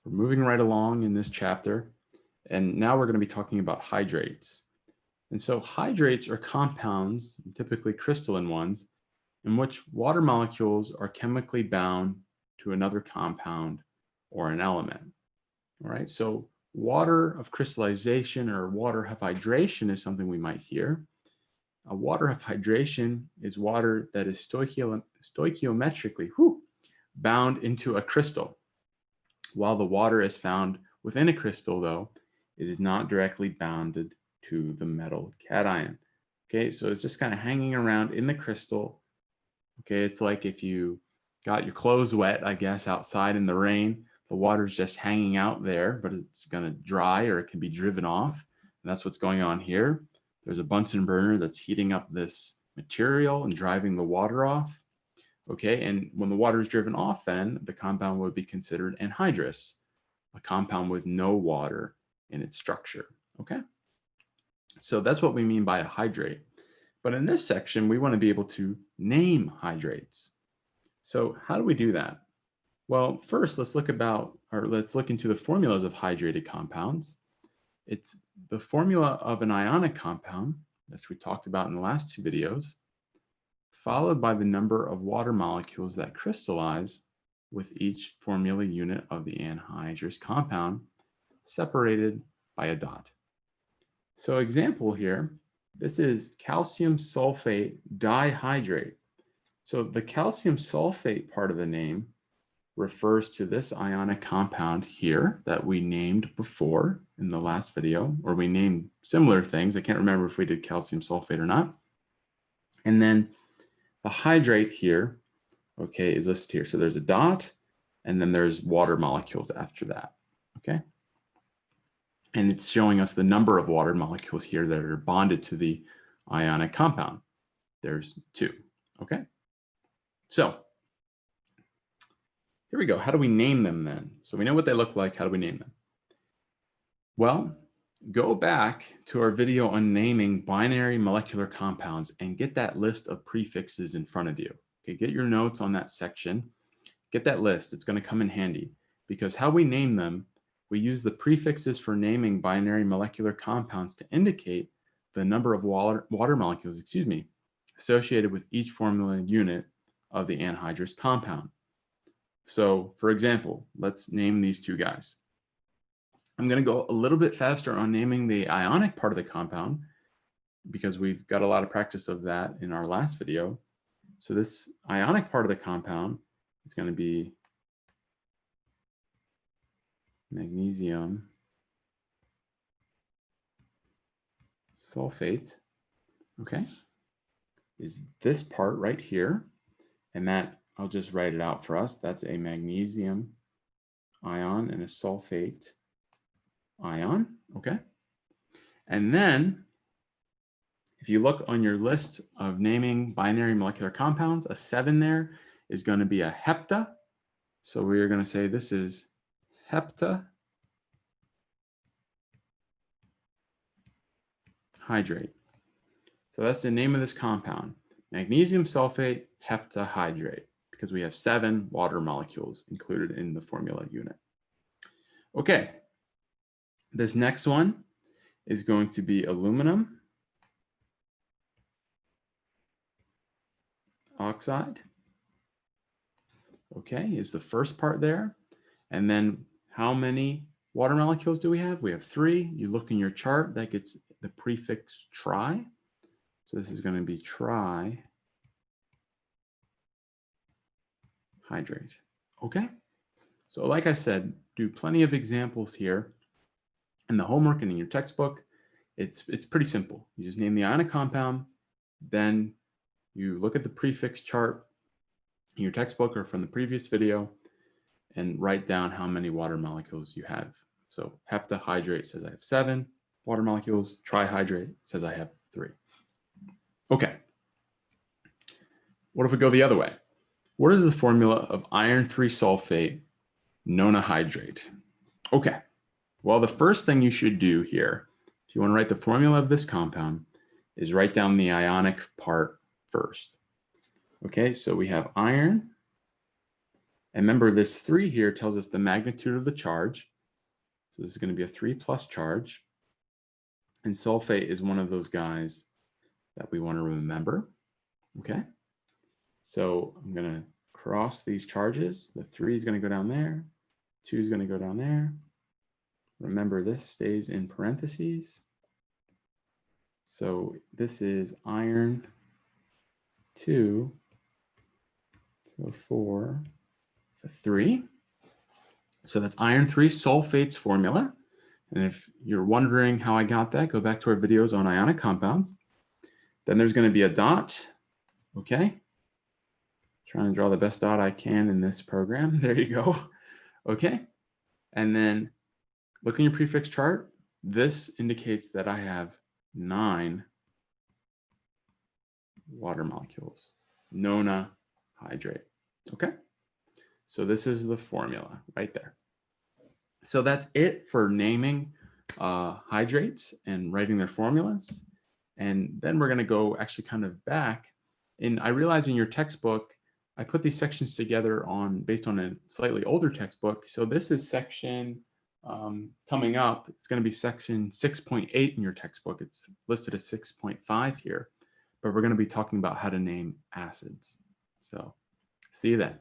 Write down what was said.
We're moving right along in this chapter, and now we're going to be talking about hydrates. And so hydrates are compounds, typically crystalline ones, in which water molecules are chemically bound to another compound or an element. All right, so water of crystallization or water of hydration is something we might hear. A water of hydration is water that is stoichiometrically bound into a crystal. While the water is found within a crystal, though, it is not directly bounded to the metal cation. Okay, so it's just kind of hanging around in the crystal. Okay, it's like if you got your clothes wet, I guess, outside in the rain, the water's just hanging out there, but it's going to dry or it can be driven off. And that's what's going on here. There's a Bunsen burner that's heating up this material and driving the water off. Okay, and when the water is driven off, then the compound would be considered anhydrous, a compound with no water in its structure. Okay, so that's what we mean by a hydrate. But in this section, we want to be able to name hydrates. So how do we do that? Well, first, let's look into the formulas of hydrated compounds. It's the formula of an ionic compound, which we talked about in the last two videos, followed by the number of water molecules that crystallize with each formula unit of the anhydrous compound, separated by a dot. So example here, this is calcium sulfate dihydrate. So the calcium sulfate part of the name refers to this ionic compound here that we named before in the last video, or we named similar things. I can't remember if we did calcium sulfate or not. And then the hydrate here, okay, is listed here. So there's a dot, and then there's water molecules after that, okay? And it's showing us the number of water molecules here that are bonded to the ionic compound. There's 2, okay? So here we go. How do we name them then? So we know what they look like. How do we name them? Well, go back to our video on naming binary molecular compounds and get that list of prefixes in front of you. Okay, get your notes on that section. Get that list. It's going to come in handy because how we name them, we use the prefixes for naming binary molecular compounds to indicate the number of water molecules, associated with each formula unit of the anhydrous compound. So, for example, let's name these 2 guys. I'm going to go a little bit faster on naming the ionic part of the compound because we've got a lot of practice of that in our last video. So this ionic part of the compound is going to be magnesium sulfate, okay, is this part right here. And that, I'll just write it out for us. That's a magnesium ion and a sulfate ion, okay? And then if you look on your list of naming binary molecular compounds, a 7 there is going to be a hepta. So we're going to say this is heptahydrate. So that's the name of this compound, magnesium sulfate heptahydrate, because we have 7 water molecules included in the formula unit. Okay, this next one is going to be aluminum oxide. Okay, is the first part there. And then how many water molecules do we have? We have 3. You look in your chart, that gets the prefix tri. So this is going to be trihydrate. Okay, so like I said, do plenty of examples here in the homework and in your textbook. It's pretty simple. You just name the ionic compound, then you look at the prefix chart in your textbook or from the previous video and write down how many water molecules you have. So heptahydrate says I have 7 water molecules. Trihydrate says I have 3. Okay. What if we go the other way? What is the formula of iron 3 sulfate nonahydrate? Okay. Well, the first thing you should do here, if you want to write the formula of this compound, is write down the ionic part first. Okay, so we have iron And remember, this 3 here tells us the magnitude of the charge. So this is going to be a 3+ charge. And sulfate is one of those guys that we want to remember. Okay. So I'm going to cross these charges. The 3 is going to go down there. 2 is going to go down there. Remember, this stays in parentheses. So this is iron 2, so 4, the 3. So that's iron 3 sulfate's formula. And if you're wondering how I got that, go back to our videos on ionic compounds. Then there's going to be a dot. Okay. Trying to draw the best dot I can in this program. There you go. Okay. And then look in your prefix chart. This indicates that I have 9 water molecules. Nona hydrate. Okay. So this is the formula right there. So that's it for naming hydrates and writing their formulas. And then we're going to go actually kind of back. And I realize in your textbook, I put these sections together based on a slightly older textbook. So this is section coming up. It's going to be section 6.8 in your textbook. It's listed as 6.5 here, but we're going to be talking about how to name acids. So see you then.